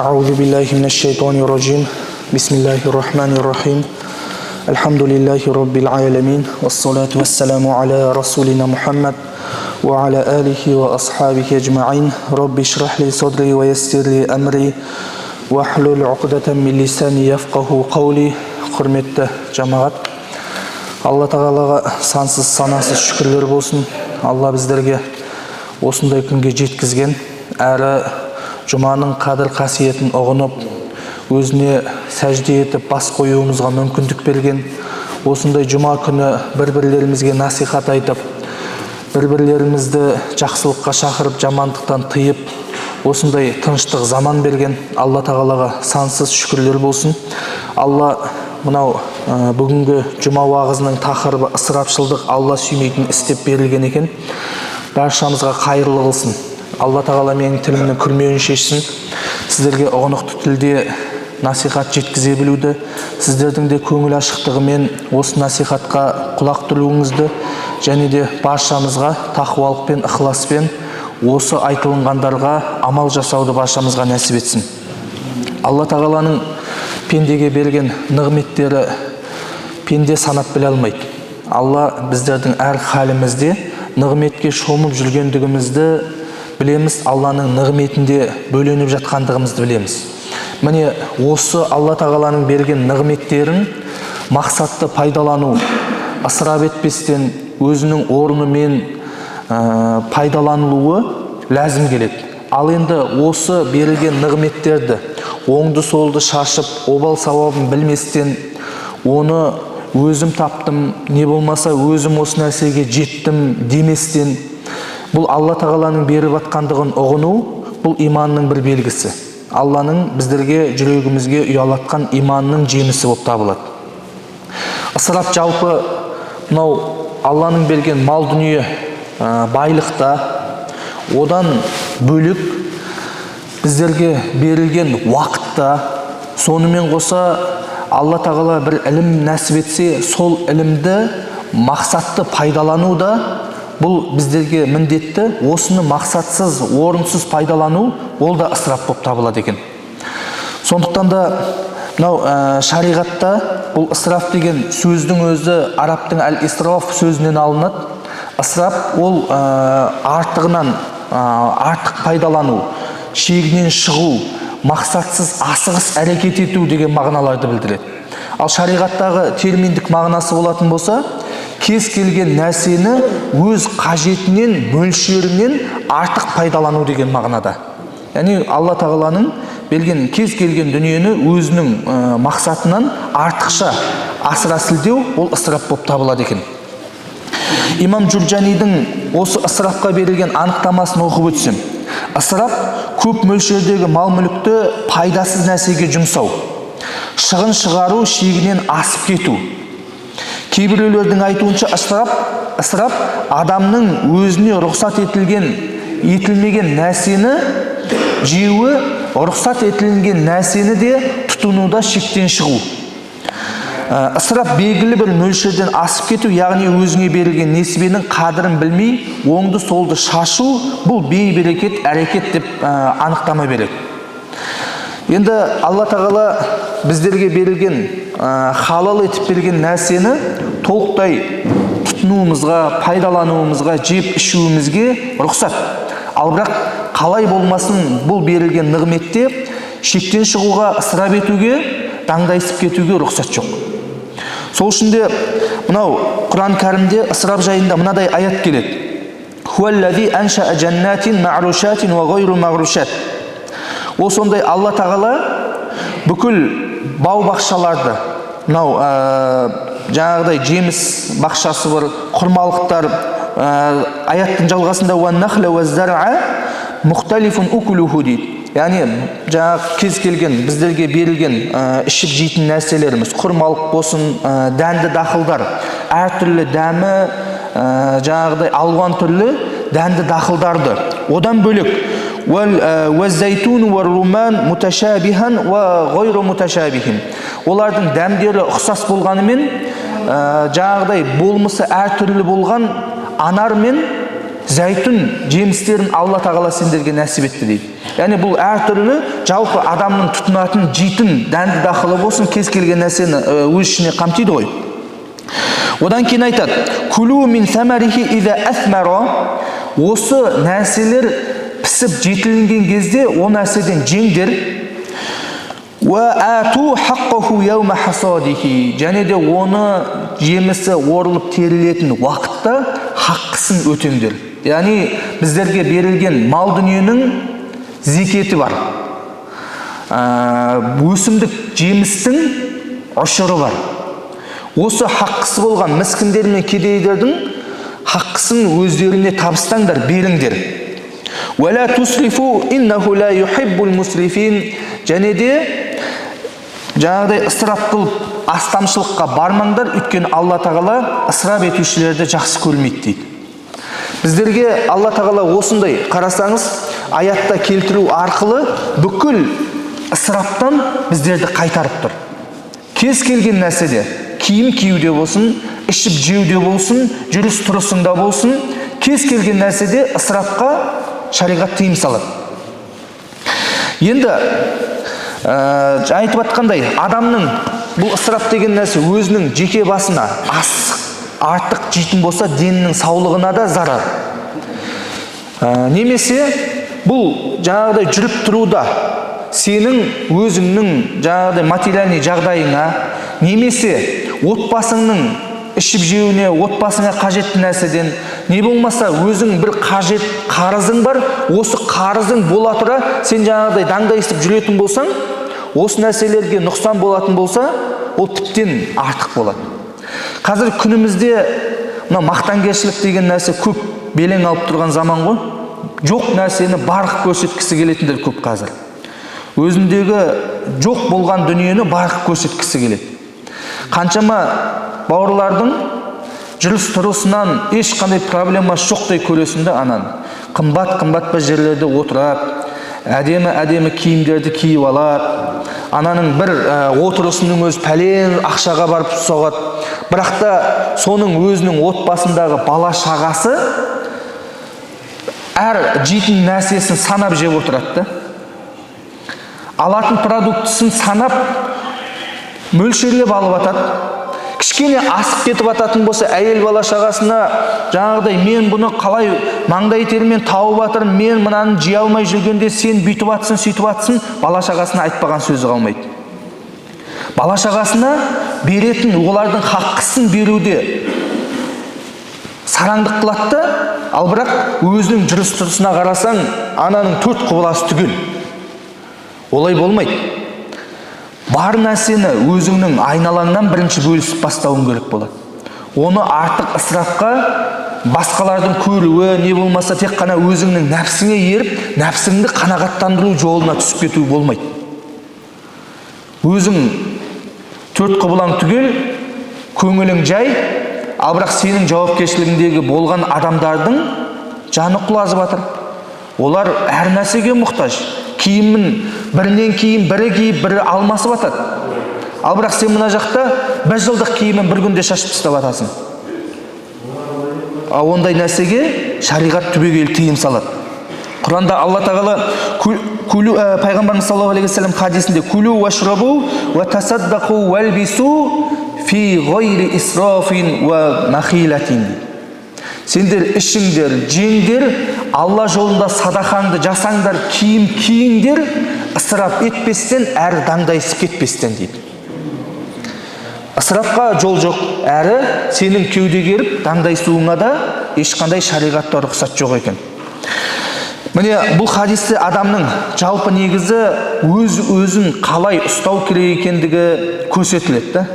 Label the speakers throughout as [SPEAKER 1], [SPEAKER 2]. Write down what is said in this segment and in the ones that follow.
[SPEAKER 1] أعوذ بالله من الشيطان الرجيم بسم الله الرحمن الرحيم الحمد لله رب العالمين والصلاة والسلام على رسولنا محمد وعلى آله وأصحابه أجمعين رب اشرح لي صدري ويسر لي أمري واحلل عقدة من لساني يفقه قولي. Құрметті жамағат, Алла Тағалаға сансыз санасыз шүкірлер болсын. Алла біздерге осындай күнге жеткізген, әрі жұманың қадір қасиетін ұғынып, өзіне сәжде етіп бас қоюымызға мүмкіндік берген. Осындай жұма күні бір-бірлерімізге насихат айтып, бір-бірлерімізді жақсылыққа шақырып, жамандықтан тыйып, осындай тыныштық заман берген Алла Тағалаға сансыз шүкірлер болсын. Алла мынау бүгінгі жұма уағызының тақырыбы ысырапшылдық, Алла сүймейтін істеп берілген екен. Баршамызға қайырлы қылсын. Алла Тағала менің тілімнің күрмеуін шешсін. Сіздерге ұғынықты тілде насихат жеткізе білуді, сіздердің де көңіл ашықтығымен осы насихатқа құлақ тұруыңызды, және де баршамызға тақуалықпен, ықыласпен осы айтылғандарға амал жасауды баршамызға нәсіп етсін. Алла Тағаланың пендеге берген нығметтері пенде санап біле алмайды. Алла біздердің әр халімізде нығметке шомып жүргендігімізді білеміз, Алланың нығметінде бөленіп жатқандығымызды білеміз. Міне осы Алла Тағаланың берген нығметтерін мақсатты пайдалану, ысырап етпестен өзінің орнымен пайдаланылуы ләзім келеді. Ал енді осы берілген нығметтерді оңды солды шашып, обал сауабын білместен, оны өзім таптым, не болмаса өзім осы нәрсеге жеттім деместен, бұл Алла Тағаланың беріп атқандығын ұғыну, бұл иманның бір белгісі. Алланың біздерге жүрегімізге ұялатқан иманның жемісі болып табылады. Ысырап жалпы мынау Алланың берген мал дүние байлықта, одан бөлік біздерге берілген уақытта, сонымен қоса Алла Тағала бір ілім нәсіп етсе, сол ілімді мақсатты пайдалануда, бұл біздерге міндетті. Осыны мақсатсыз, орынсыз пайдалану, ол да ысырап болып табылады екен. Сондықтан да мынау шариғатта бұл ысырап деген сөздің өзі арабтың әл-исраф сөзінен алынады. Ысырап ол артығынан артық пайдалану, шегінен шығу, мақсатсыз асығыс әрекет ету деген мағыналарды білдіреді. Ал шариғаттағы терминдік мағынасы болатын болса, кез келген нәрсені өз қажетінен, мөлшерінен артық пайдалану деген мағынада. Яғни Алла Тағаланың берген кез келген дүниені өзінің мақсатынан артықша асыра сілтеу, ол ысырап болып табылады екен. Имам Джурджанидің осы ысырапқа берілген анықтамасын оқып өтсем, ысырап көп мөлшердегі мал-мүлікті пайдасыз нәрсеге жұмсау, шығын шығару, шегінен асып кету. Кейбіреулердің айтуынша ысырап адамның өзіне рұқсат етілмеген нәрсені жеуі, рұқсат етілген нәрсені де тұтынуда шектен шығу. Ысырап белгілі бір мөлшерден асып кету, яғни өзіңе берілген несібенің қадірін білмей, оңды солды шашу, бұл бейберекет әрекет деп анықтама береді. Енді Алла Тағала біздерге берілген, халал етіп берген нәрсені толықтай тұтынуымызға, пайдалануымызға, жеп ішуімізге рұқсат. Ал бірақ қалай болмасын, бұл берілген нығметте шектен шығуға, ысырап етуге, даңдайсып кетуге рұқсат жоқ. Сол үшін де мынау Құран кәрімде ысырап жайында мынадай аят келеді. Хуаллази анша'a жаннатин мa'рушатин ва гайру мағрушат. Ол сондай Алла Тағала бүкіл бау-бақшаларды, мынау жаңағыдай жеміс бақшасы бар, құрмалықтар, аяттың жалғасында ва нахла ва зар'a мухталифун укулуху дейді. Яғни жаңағы кез келген біздерге берілген ішіп жейтін нәрселеріміз, құрмалық болсын, дәнді дақылдар, әртүрлі дәмі, жаңағыдай алуан түрлі дәнді дақылдарды. Одан бөлек олардың дәмдері ұқсас болғанымен, жаңағыдай болмысы әртүрлі болған анар мен зәйтүн жемістерін Алла Тағала сендерге нәсіп етті дейді. Яғни бұл әртүрлі жалпы адамның тұтынатын жейтін дәнді дақылы болсын, кез келген нәрсені өз ішіне қамтиды ғой. Одан кейін айтады: "Кулу мин самарихи иза асмара", осы нәрселер пісіп жетілген кезде о нәрседен жеңдер. "Ва ату хаққаху яума хасадихи", және де оны жемісі орылып терілетін уақытта хаққысын өтеңдер. Яғни біздерге берілген мал дүниенің зекеті бар. Өсімдік жемістің ұшыры бар. Осы хаққысы болған міскіндер мен кедейлердің хаққысын өздеріне табыстаңдар, беріңдер. "Вала тусрифу иннаху ла юхиббул мусрифин", және де жаңағыдай ысырап қылып астамшылыққа бармаңдар, өйткені Алла тағала ысырап етушілерді жақсы көрмейді дейді. Біздерге Алла тағала осындай, қарасаңыз, аятта келтіру арқылы бүкіл ысыраптан біздерді қайтарып тұр. Кез келген нәрседе, киім киюде болсын, ішіп жеуде болсын, жүріс тұрысында болсын, кез келген нәрседе ысырапқа шариғат тыйым салады. Енді айтып атқандай, адамның бұл ысырап деген нәрсе өзінің жеке басына артық жейтін болса, денінің саулығына да зарар. Немесе бұл жаңағыдай жүріп тұруда сенің өзіңнің жаңағыдай материальный жағдайыңа, немесе отбасыңның ішіп жеуіне, отбасыңа қажетті нәрседен, не болмаса өзің бір қажет қарызың бар, осы қарызың бола тұра сен жаңағыдай даңдайсып жүретін болсаң, осы нәрселерге нұқсан болатын болса, ол тіптен артық болады. Қазір күнімізде мақтанкершілік деген нәрсе көп белең алып тұрған заман ғой. Жоқ нәрсені барық көрсеткісі келетіндер көп қазір. Өзіндегі жоқ болған дүниені барық көрсеткісі келеді. Қаншама бауырлардың жүріс тұрысынан ешқандай проблемасы жоқтай көресіңді анан. Қымбат-қымбат жерлерде отырап, әдемі киімдерді киіп алады. Ананың бір отырысының өз пәлен ақшаға барып соғады. Бірақ та соның өзінің отбасындағы бала шағасы әр жейтін нәрсесін санап жеп отырады. Алатын продуктысын санап, мөлшерлеп алып атады. Кішкене асып кетіп ататын болса, әйел бала шағасына жаңағыдай мен бұны қалай маңдай термен тауып атырмын, мен мынаны жей алмай жүргенде сен бүйтіп атсың, сөйтіп атсың, бала шағасына айтпаған сөзі қалмайды. Бала шағасына беретін, олардың хаққысын беруде сараңдық қылады, ал бірақ өзінің жүріс тұрысына қарасаң, ананың 4 құбыласы түгел. Олай болмайды. Бар нәрсені өзіңнің айналаңнан бірінші бөлісіп бастауың керек болады. Оны артық ысырапқа басқалардың көруі, не болмаса тек қана өзіңнің нәпсіңе еріп, нәпсіңді қанағаттандыру жолына түсіп кету болмайды. Өзің 4 құбылаң түгел, көңілің жай, ал бірақ сенің жауапкершілігіндегі болған адамдардың жаны құлазып жатыр. Олар әр нәрсеге мұқтаж. Киімін бірінен кейін бірі киіп, бірі алмасып жатады. Ал бірақ сен мына жақта 1 жылдық киімін бір күнде шашып тастап жатасың. Ондай нәрсеге шариғат түбегейлі тыйым салады. Құранда Алла тағала пайғамбарымыз саллаллаху алейхи ва саллям хадисінде "Кулу вашрабу ва тасаддақу валбису фи гайри исрафин ва махилатин". Сендер ішіңдер, жеңдер, Алла жолында садақаңды жасаңдар, киім киіңдер, ысырап етпестен, әрі даңдайсып кетпестен дейді. Ысырапқа жол жоқ, әрі сенің кеуде керіп даңдайсуыңа да ешқандай шариғатта рұқсат жоқ екен. Міне бұл хадисте адамның жалпы негізі өзін қалай ұстау керек екендігі көрсетіледі.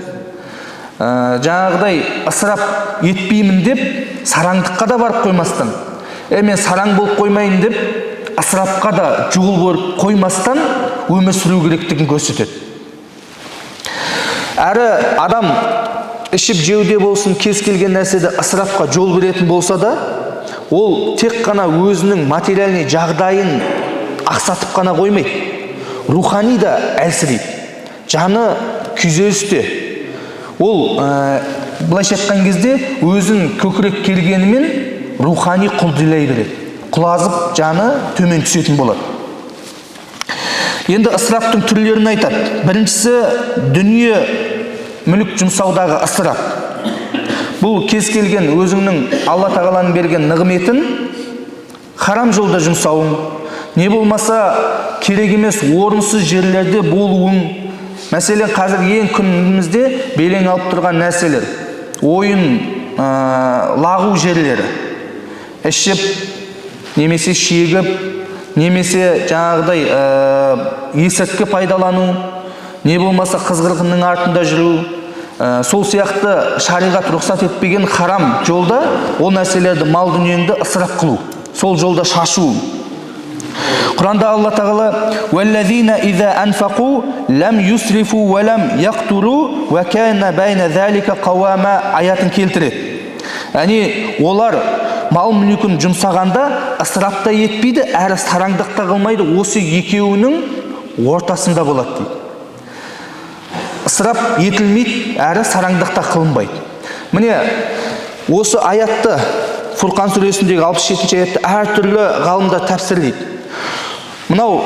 [SPEAKER 1] Жаңағыдай ысырап етпеймін деп сараңдыққа да барып қоймастан, мен сараң болып қоймайын деп ысырапқа да жол болып қоймастан өмір сүру керектігін көрсетеді. Әрі адам ішіп жеуде болсын, кез келген нәрседе ысырапқа жол беретін болса да, ол тек қана өзінің материальный жағдайын ақсатып қана қоймайды, рухани да әлсірейді, жаны күйзелісте. Ол былайша айтқан кезде өзін көкірек келгенімен рухани құлдилай береді, құлазып жаны төмен түсетін болады. Енді ысыраптың түрлерін айтады. Біріншісі дүние мүлік жұмсаудағы ысырап. Бұл кез келген өзіңнің Алла тағаланың берген нығметін харам жолда жұмсауың, не болмаса керек емес орынсыз жерлерде болуың. Мәселен, қазір ең күнімізде белең алып тұрған нәрселер: ойын, лағу жерлері, ішіп, немесе шегіп, немесе жаңағыдай есірткі пайдалану, не болмаса қыз-қырғынның артында жүру, сол сияқты шариғат рұқсат етпеген харам жолда ол нәрселерді, мал дүниеңді ысырап қылу, сол жолда шашу. Құранда Алла тағала «Уәлләзина иза анфақу ләм юсрифу вә ләм яқтуру вә кәна бәйна зәлика қауама» аятын келтіреді. Яғни олар мал мүлкін жұмсағанда ысырапта етпейді, әрі сараңдықта қылмайды, осы екеуінің ортасында болады дейді. Ысырап етілмейді, әрі сараңдықта қылынбайды. Міне осы аятты, Фурқан сүресіндегі 67-ші аятты әртүрлі ғалымдар тәпсірлейді. Мынау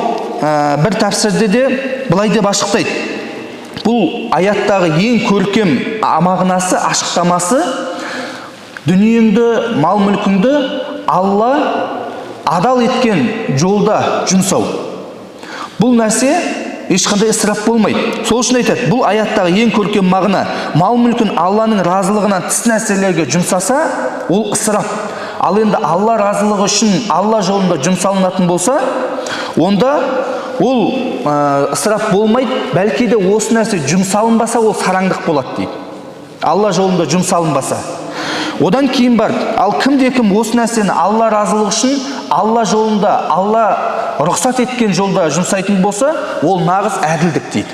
[SPEAKER 1] бір тәпсірде де былай деп ашықтайды. Бұл аяттағы ең көркем мағынасы, ашықтамасы: дүниеңді, мал мүлкіңді Алла адал еткен жолда жұмсау. Бұл нәрсе ешқандай ысырап болмайды. Сол үшін айтады, бұл аяттағы ең көркем мағына: мал мүлкін Алланың разылығынан тыс нәрселерге жұмсаса, ол ысырап. Ал енді Алла разылығы үшін Алла жолында жұмсалынатын болса, онда ол ысырап болмайды. Бәлки де осы нәрсе жұмсалынбаса, ол сараңдық болады дейді. Алла жолында жұмсалынбаса. Одан кейін бар, ал кімде-кім осы нәрсені Алла разылығы үшін Алла жолында, Алла рұқсат еткен жолда жұмсайтын болса, ол нағыз әділдік дейді.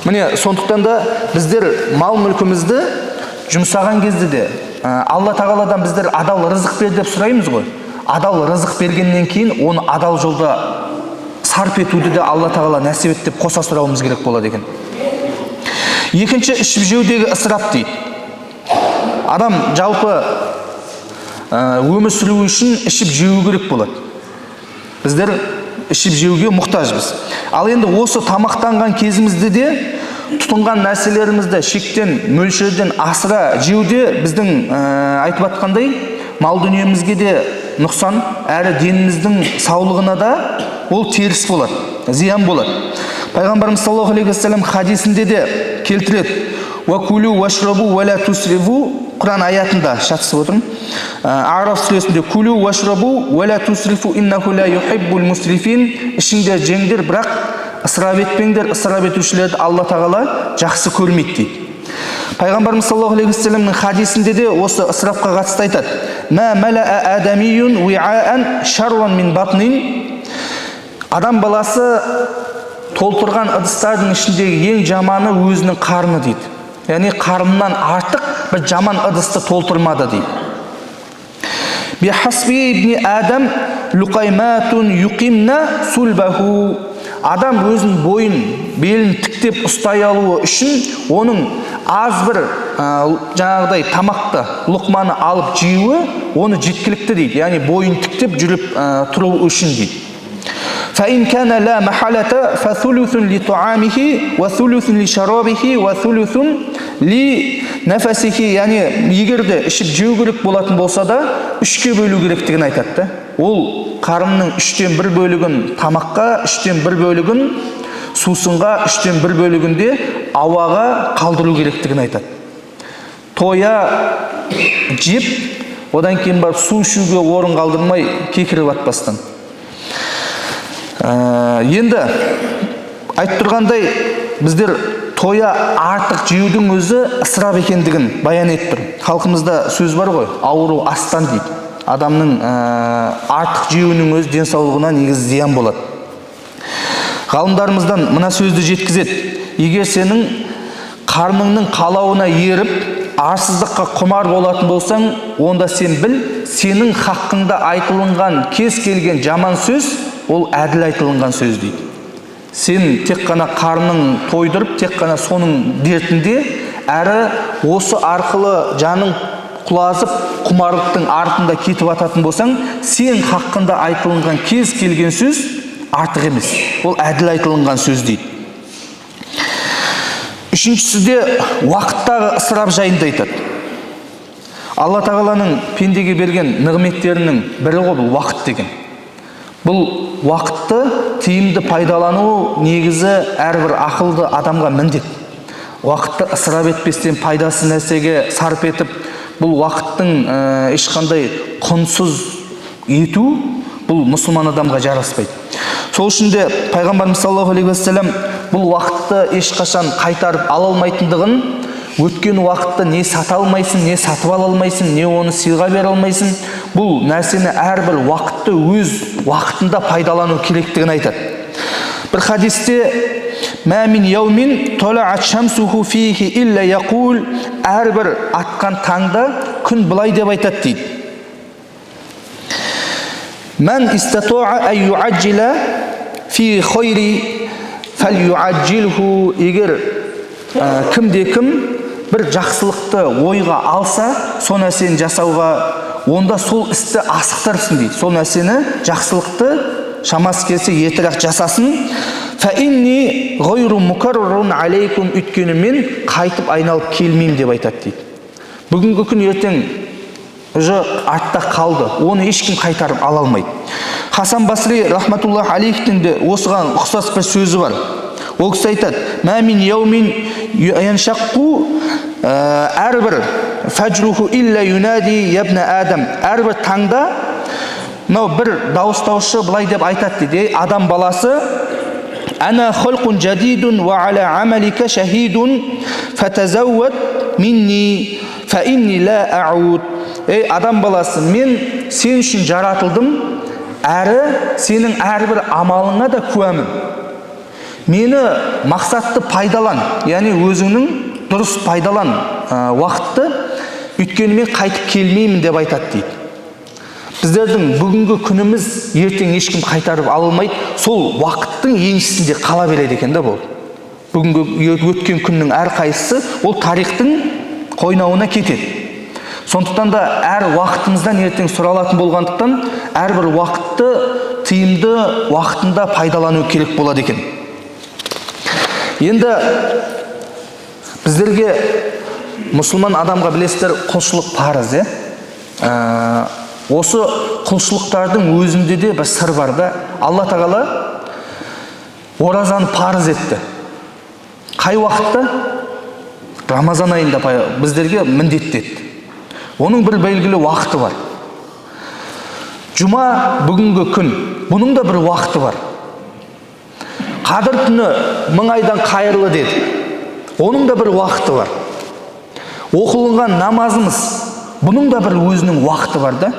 [SPEAKER 1] Міне сондықтан да біздер мал мүлкімізді жұмсаған кезде де Алла тағаладан біздер адал рызық бер деп сұраймыз ғой. Адал рызық бергеннен кейін оны адал жолда сарп етуді де Алла тағала нәсіп ет деп қоса сұрауымыз керек болады екен. Екінші, ішіп жеудегі ысырап дейді. Адам жалпы өмір сүру үшін ішіп жеу керек болады. Біздер ішіп жеуге мұқтажбыз. Ал енді осы тамақтанған кезімізде де тұтынған нәрселерімізді шектен, мөлшерден асыра жеуде біздің айтып атқандай мал дүниемізге де нұқсан, әрі деніміздің саулығына да ол теріс болады, зиян болады. Пайғамбарымыз саллаллаху алейхи вассалам хадисінде де келтіреді: «Уакулу вашрабу валя тусрифу» Құран аятында шатысып отырмын. Араф сүресінде «Кулу вашрабу валя тусрифу иннаху ла юхиббул мусрифин» ішіңдер жеңдер, бірақ ысырап етпеңдер, ысырап етушілерді Алла тағала жақсы көрмейді дейді. Пайғамбарымыз саллаллаху алейхи вассаламның хадисінде де осы ысырапқа қатысты айтады: «Ма малаа адамиюн уиаан шарран мин батнин». Адам баласы толтырған ыдыстардың ішіндегі ең жаманы өзінің қарны дейді. Яғни қарнынан артық бір жаман ыдысты толтырмады дейді. «Бихасби ибни адам луқайматун юқимна сульбаху». Адам өзінің бойын, белін тіктеп ұстай алуы үшін оның аз бір жаңағыдай тамақты, лұқманы алып жеуі оны жеткілікті дейді. Яғни бойын тіктеп жүріп тұру үшін дейді. فإن كان لا محالة فثلث لطعامه وثلث لشرابه وثلث لنفسه. Яғни егерде ішіп жеу керек болатын болса да, үшке бөлу керектігін айтады. Ол қарынның 3/1 бөлігін тамаққа, 3/1 бөлігін сусынға, 3/1 бөлігін де ауаға қалдыру керектігін айтады. Тоя жеп, одан кейін барып су ішуге орын қалдырмай кекіріп атпастан. Енді айтып тұрғандай, біздер тоя артық жеудің өзі ысырап екендігін баян етіп тұр. Халқымызда сөз бар ғой, ауру астан дейді. Адамның артық жеуінің өзі денсаулығына негізі зиян болады. Ғалымдарымыздан мына сөзді жеткізеді: егер сенің қарныңның қалауына еріп, арсыздыққа құмар болатын болсаң, онда сен біл, сенің хаққыңда айтылынған кез келген жаман сөз ол әділ айтылынған сөз дейді. Сен тек қана қарның тойдырып, тек қана соның дертінде, әрі осы арқылы жаның құлазып, құмарлықтың артында кетіп ататын болсаң, сен хаққында айтылынған кез келген сөз артық емес. Ол әділ айтылынған сөз дейді. Үшіншісі де уақыттағы ысырап жайында айтады. Алла тағаланың пендеге берген нығметтерінің бірі ғой бұл уақыт деген. Бұл уақытты тиімді пайдалану негізі әрбір ақылды адамға міндет. Уақытты ысырап етпестен пайдасыз нәрсеге сарп етіп, бұл уақыттың ешқандай құнсыз ету, бұл мұсылман адамға жараспайды. Сол үшін де пайғамбарымыз саллаллаху алейхи уассалам бұл уақытты ешқашан қайтарып ала алмайтындығын, өткен уақытты не сата алмайсың, не сатып ала алмайсың, не оны сыйға бере алмайсың, бұл нәрсені әрбір уақытты өз уақытында пайдалану керектігін айтады. Бір хадисте «Мә мин яумин толаат шамсуху фихи илля яқул» әрбір атқан таңда күн былай деп айтады дейді. «Мән истатуа ай юаджила фи хойри фәл юаджилху» егер кімде-кім бір жақсылықты ойға алса, сол нәрсені жасауға, онда сол істі асықтырсын дейді. Сол нәрсені, жақсылықты шамасы келсе етірақ жасасын. «Фәинни ғойру мукаррун алейкум» өйткені мен қайтып айналып келмеймін деп айтады дейді. Бүгінгі күн ертең уже артта қалды. Оны ешкім қайтарып ала алмайды. Хасан Басри рахматуллах алейхтің де осыған ұқсас бір сөзі бар. Ол кісі айтады: «Мә мин яумин яншаққу әрбір фәджруху илля юнади ябна адам». Әрбір таңда бір дауыстаушы былай деп айтады дейді: адам баласы «Ана хулқун жадидун ва аля амалика шахидун фатазауад минни фаинни ла ауд». Ей адам баласы, мен сен үшін жаратылдым, әрі сенің әрбір амалыңа да куәмін. Мені мақсатты пайдалан, яғни өзіңнің дұрыс пайдалан уақытты, өйткені мен қайтып келмеймін деп айтады дейді. Біздердің бүгінгі күніміз ертең ешкім қайтарып алылмайды, сол уақыттың еншісінде қала береді екен да бұл. Бүгінгі өткен күннің әрқайсысы ол тарихтың қойнауына кетеді. Сондықтан да әр уақытымыздан ертең сұралатын болғандықтан, әрбір уақытты тиімді уақытында пайдалану керек болады екен. Енді біздерге мұсылман адамға білесіздер, құлшылық парыз, осы құлшылықтардың өзінде де бір сыр бар да. Алла тағала оразаны парыз етті. Қай уақытта? Рамазан айында біздерге міндеттеді. Оның бір белгілі уақыты бар. Жұма бүгінгі күн, бұның да бір уақыты бар. Қадір түні 1000 айдан қайырлы деді. Оның да бір уақыты бар. Оқылынған намазымыз, бұның да бір өзінің уақыты бар да.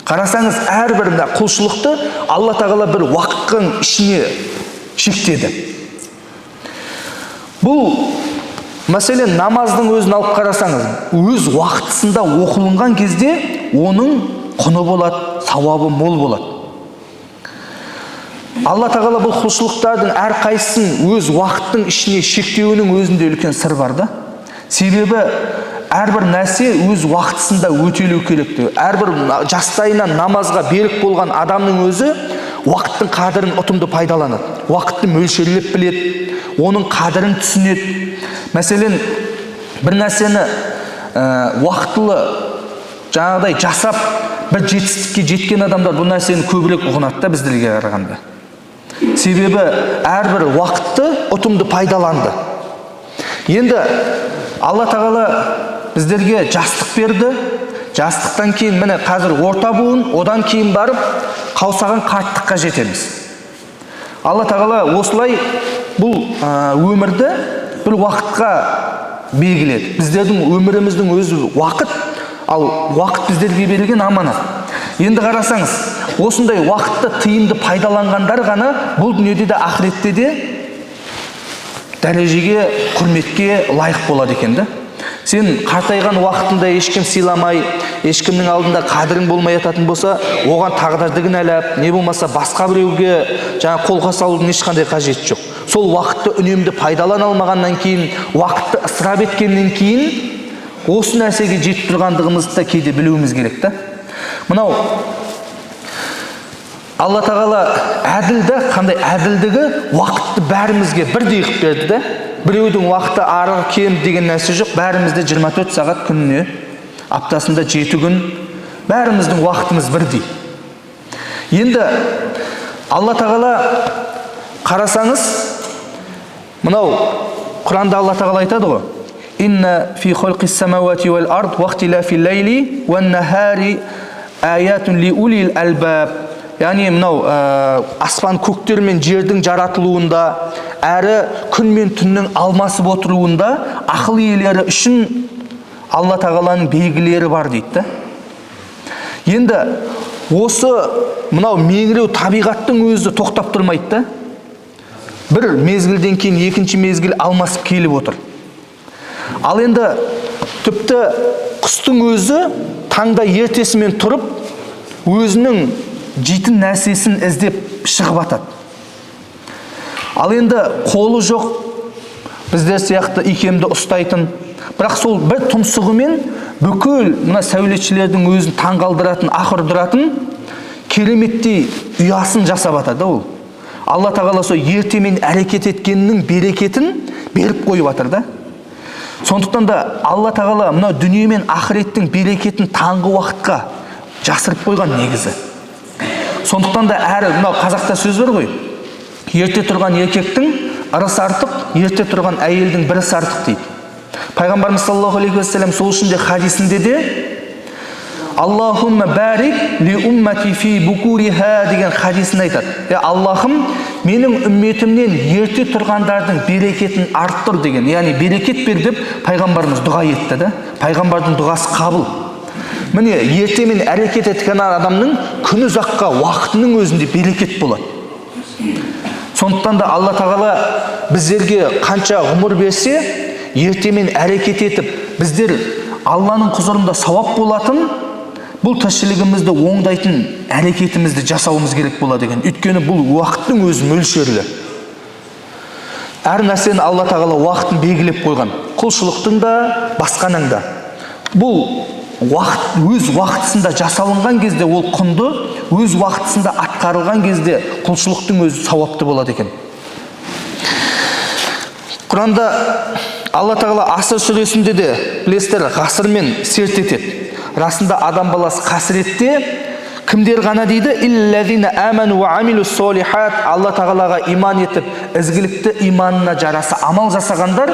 [SPEAKER 1] Қарасаңыз, әрбір құлшылықты Алла тағала бір уақыттың ішіне шектеді. Бұл мәселен намаздың өзін алып қарасаңыз, өз уақытысында оқылынған кезде оның құны болады, сауабы мол болады. Алла тағала бұл құлшылықтардың әрқайсысын өз уақыттың ішіне шектеуінің өзінде үлкен сыр бар да. Себебі әрбір нәрсе өз уақытысында өтелу керек. Әрбір жастайынан намазға берік болған адамның өзі уақыттың қадірін ұтымды пайдаланады. Уақытты мөлшерлеп біледі, оның қадірін түсінеді. Мәселен, бір нәрсені уақытылы жаңағыдай жасап, бір жетістікке жеткен адамдар бұл нәрсені көбірек ұғынады да біздерге қарағанда. Себебі әрбір уақытты ұтымды пайдаланды. Енді Алла тағала біздерге жастық берді. Жастықтан кейін міне қазір орта буын, одан кейін барып қаусаған қарттыққа жетеміз. Алла тағала осылай бұл өмірді бір уақытқа белгіледі. Біздердің өміріміздің өзі уақыт, ал уақыт біздерге берілген аманат. Енді қарасаңыз, осындай уақытты тиімді пайдаланғандар ғана бұл дүниеде де ақыретте де дәрежеге, құрметке лайық болады екен да. Сен қартайған уақытында ешкім сыйламай, ешкімнің алдында қадірің болмай жататын болса, оған тағдырды кінәлап, не болмаса басқа біреуге қолға салудың ешқандай қажеті жоқ. Сол уақытты үнемді пайдалана алмағаннан кейін, уақытты ысырап еткеннен кейін, осы нәрсеге жетіп тұрғандығымызды да кейде білуіміз керек та. Мынау Алла тағала әділді, қандай әділдігі уақытты бәрімізге бірдей қылып берді да. Біреудің уақыты ары кем деген нәрсе жоқ. Бәрімізде 24 сағат күніне, аптасында 7 күн, бәріміздің уақытымыз бірдей. Енді Алла тағала қарасаңыз, мынау Құранда Алла тағала айтады ғой: «Инна фи халқис самавати вал ард вахтилафил лайли ван нахари аятун ли улил албаб». Яғни мынау аспан көктер мен жердің жаратылуында, әрі күн мен түннің алмасып отыруында ақыл иелері үшін Алла тағаланың белгілері бар дейді. Енді осы мынау меңіреу табиғаттың өзі тоқтап тұрмайды да. Бір мезгілден кейін екінші мезгіл алмасып келіп отыр. Ал енді тіпті құстың өзі таңда ертесімен тұрып, өзінің жейтін нәрсесін іздеп шығып атады. Ал енді қолы жоқ, біздер сияқты икемді ұстайтын, бірақ сол бір тұмсығымен бүкіл мына сәулетшілердің өзін таңғалдыратын, ақырдыратын кереметтей ұясын жасап атады ол. Алла тағала сол ертемен әрекет еткеннің берекетін беріп қойып атыр да. Сондықтан да Алла тағала мына дүние мен ақыреттің берекетін таңғы уақытқа жасырып қойған негізі. Сондықтан да әрі мынау қазақта сөз бар ғой: ерте тұрған еркектің ырысы артық, ерте тұрған әйелдің бірісі артық дейді. Пайғамбарымыз саллаллаху алейхи уассалам сол үшін де хадисінде де Аллахумма барик ли уммати фи букуриха деген хадисін айтады. Аллахым, менің үмметімнен ерте тұрғандардың берекетін арттыр деген. Яғни берекет бер деп пайғамбарымыз дұға етті да. Пайғамбардың дұғасы қабыл. Міне ертемен әрекет еткен адамның күн ұзаққа уақытының өзінде берекет болады. Сондықтан да Алла тағала біздерге қанша ғұмыр берсе, ертемен әрекет етіп, біздер Алланың құзырында сауап болатын, бұл тіршілігімізді оңдайтын әрекетімізді жасауымыз керек болады екен. Өйткені бұл уақыттың өзі мөлшерлі. Әр нәрсені Алла тағала уақытын белгілеп қойған. Құлшылықтың да, басқаның да. Бұл уақыт өз уақытысында жасалынған кезде ол құнды, өз уақытысында атқарылған кезде құлшылықтың өзі сауапты болады екен. Құранда Алла тағала Аср сүресінде де білесіздер, ғасырмен серт етеді. Расында адам баласы қасіретте, кімдер ғана дейді? Иллазина аману ва амилус солихат. Алла тағалаға иман етіп, ізгілікті иманына жараса амал жасағандар,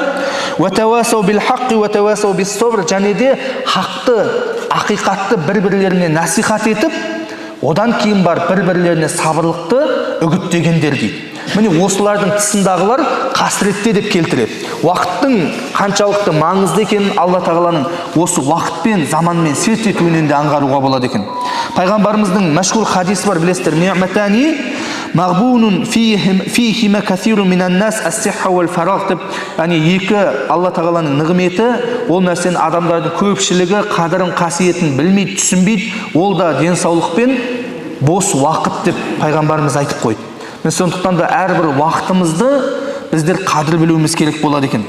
[SPEAKER 1] ва тавасау бил хаққи ва тавасау бис собр, және де хақты, ақиқатты бір-бірлеріне насихат етіп, одан кейін бар бір-бірлеріне сабырлықты үгіттегендер дейді. Міне осылардың тұсындағылар қасіретте деп келтіреді. Уақыттың қаншалықты маңызды екенін Алла тағаланың осы уақытпен, заманмен серт етуінен де аңғаруға болады екен. Пайғамбарымыздың мәшһүр хадисі бар, білесіздер: "Ниъматани мағбунун фихима касирун минан нас ас-сихха вал фараг" деп, яғни екі Алла тағаланың нығметі, ол нәрсені адамдардың көпшілігі қадірін, қасиетін білмейді, түсінбейді, ол да денсаулық пен бос уақыт деп пайғамбарымыз айтып қойды. Сондықтан да әрбір уақытымызды біздер қадір білуіміз керек болады екен.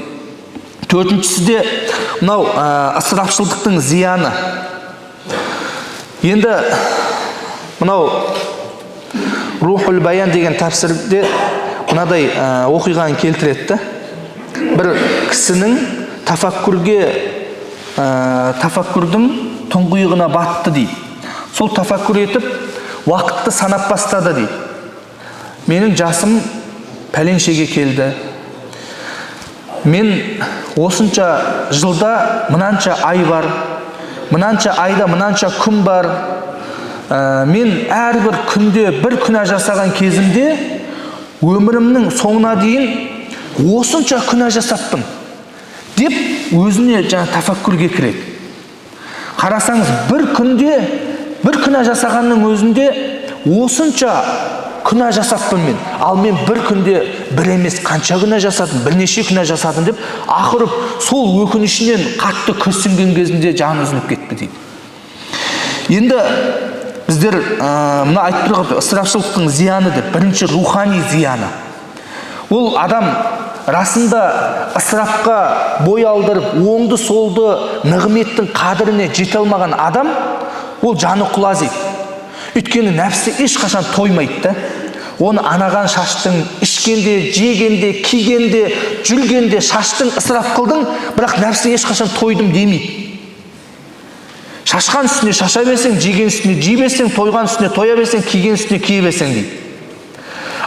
[SPEAKER 1] Төртіншісі де мынау ысырапшылдықтың зияны. Енді мынау Рухул Баян деген тәпсірде мынадай оқиғаны келтіреді. Бір кісінің тафаккурдің тұңғиығына батты дейді. Сол тафаккур етіп, уақытты санап бастады дейді. Менің жасым пәленшеге келді. Мен осынша жылда мынанша ай бар, мынанша айда мынанша күн бар. Мен әрбір күнде бір күнә жасаған кезімде өмірімнің соңына дейін осынша күнә жасаппын деп өзіне тафаккурге кіреді. Қарасаңыз, бір күнде бір күнә жасағанның өзінде осынша күнә жасаппын мен. Ал мен бір күнде бір емес қанша күнә жасадым, бірнеше күнә жасадым деп ақырып сол өкінішінен қатты күрсінген кезінде жаны үзіліп кетті дейді. Енді біздер мына айтып тұрған ысырапшылдықтың зияны деп, бірінші рухани зияны. Ол адам расында ысырапқа бой алдырып, оңды солды нығметтің қадіріне жете алмаған адам, ол жаны құлазиды. Өйткені нәпсі ешқашан тоймайды да. Оны анаған шаштың, ішкенде, жегенде, кигенде, жүргенде шаштың, ысырап қылдың, бірақ нәпсі ешқашан тойдым демейді. Шашқан үстіне шаша берсең, жеген үстіне жей берсең, тойған үстіне тоя берсең, киген үстіне кие берсең дейді.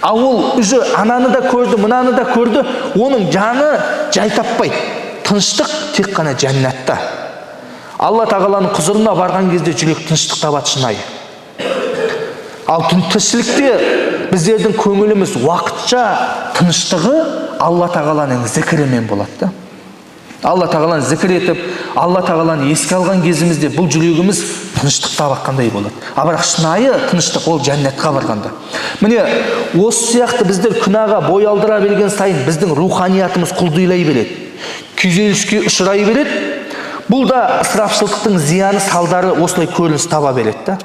[SPEAKER 1] Ал ол уже ананы да көрді, мынаны да көрді, оның жаны жай таппайды. Тыныштық тек қана жәннатта. Алла тағаланың құзырына барған кезде жүрек тыныштық табады шынайы. Ал тіршілікте біздердің көңіліміз уақытша тыныштығы Алла тағаланың зікірімен болады да. Алла тағаланы зікір етіп, Алла тағаланы еске алған кезімізде бұл жүрегіміз тыныштық табаққандай болады. Бірақ шынайы тыныштық ол жәннатқа барғанда. Міне, осы сияқты біздер күнәға бой алдыра берген сайын біздің руханиятымыз құлдилай береді. Күйзеліске ұшырай береді. Бұл да ысырапшылдықтың зияны салдары осылай көрініс таба береді да.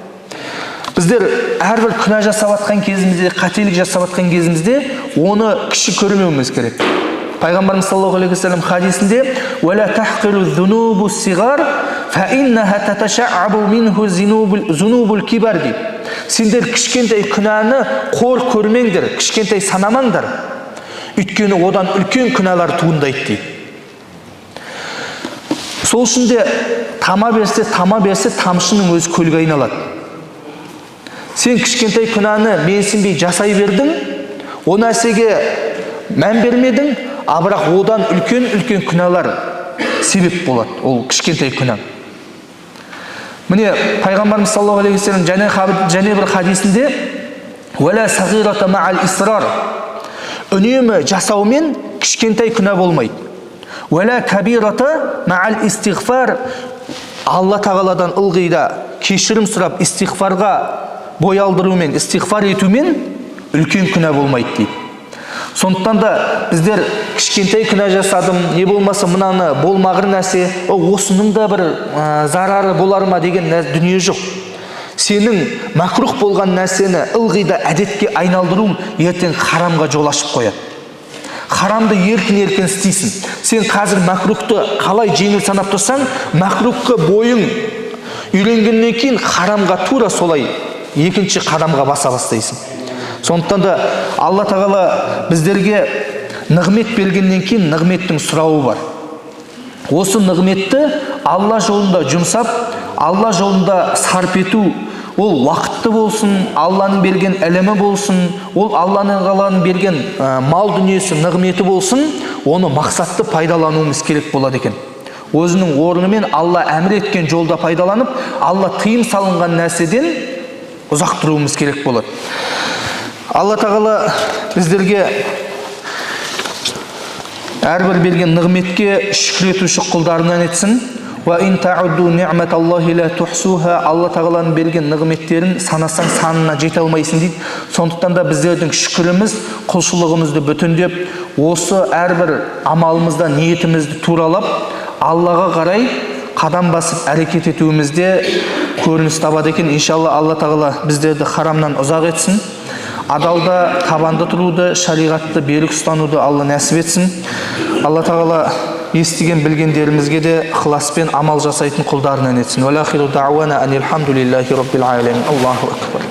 [SPEAKER 1] Біздер әрбір күнә жасап жатқан кезімізде, қателік жасап жатқан кезімізде оны кіші көрмеуіміз керек. Пайғамбарымыз саллаллаху алейхи вассалам хадисінде "Уәлә тахқилу зунубу сигар, фа иннаха таташаъабу минху зунубул кибар" дейді. Сендер кішкентай күнәні қор көрмеңдер, кішкентай санамаңдар. Өйткені одан үлкен күнәлар туындайды дейді. Сол үшін де тама берсе, тамшының өзі көлге айналады. Сен кішкентай күнәні менсінбей жасай бердің, о нәрсеге мән бермедің, бірақ одан үлкен күнәлар себеп болады, ол кішкентай күнә. Міне, Пайғамбарымыз саллаллаху алейхи вассалам және бір хадисінде "Уәлә сағирата ма'ал исрар", үнемі жасаумен кішкентай күнә болмайды. "Уәлә кабирата ма'ал истиғфар", Алла тағаладан ылғи да кешірім сұрап истиғфарға бой алдырумен, истиғфар етумен үлкен күнә болмайды дейді. Сондықтан да біздер кішкентай күнә жасадым, не болмаса мынаны болмағыр нәрсе, осының да бір зарары болар ма деген дүние жоқ. Сенің макрух болған нәрсені ылғи да әдетке айналдыру ертең харамға жол ашып қояды. Харамды еркін істейсің. Сен қазір макрухты қалай жеңіл санап тұрсаң, макрухқа бойың үйренгеннен кейін харамға тура солай екінші қадамға баса бастайсың. Сондықтан да Алла тағала біздерге нығмет бергеннен кейін нығметтің сұрауы бар. Осы нығметті Алла жолында жұмсап, Алла жолында сарп ету, ол уақытты болсын, Алланың берген әлемі болсын, ол Алланың берген мал дүниесі, нығметі болсын, оны мақсатты пайдалануымыз керек болады екен. Өзінің орнымен Алла әмір еткен жолда пайдаланып, Алла тыйым салынған нәрседен ұзақ тұруымыз керек болады. Алла тағала біздерге әрбір берген нығметке шүкір етуші құлдарынан етсін. Алла тағаланың берген нығметтерін санасаң санына жете алмайсың дейді. Сондықтан да біздердің шүкіріміз, құлшылығымызды бүтіндеп, осы әрбір амалымызда ниетімізді туралап, Аллаға қарай қадам басып әрекет етуімізде көрініс табады екен. Иншалла Алла тағала біздерді харамнан ұзақ етсін. Адалда табанды тұруды, шариғатты берік ұстануды Алла нәсіп етсін. Алла тағала естіген білгендерімізге де ықыласпен амал жасайтын құлдарынан етсін. Ва лахиру дауана анил хамдулиллахи раббил алемин. Аллаху акбар.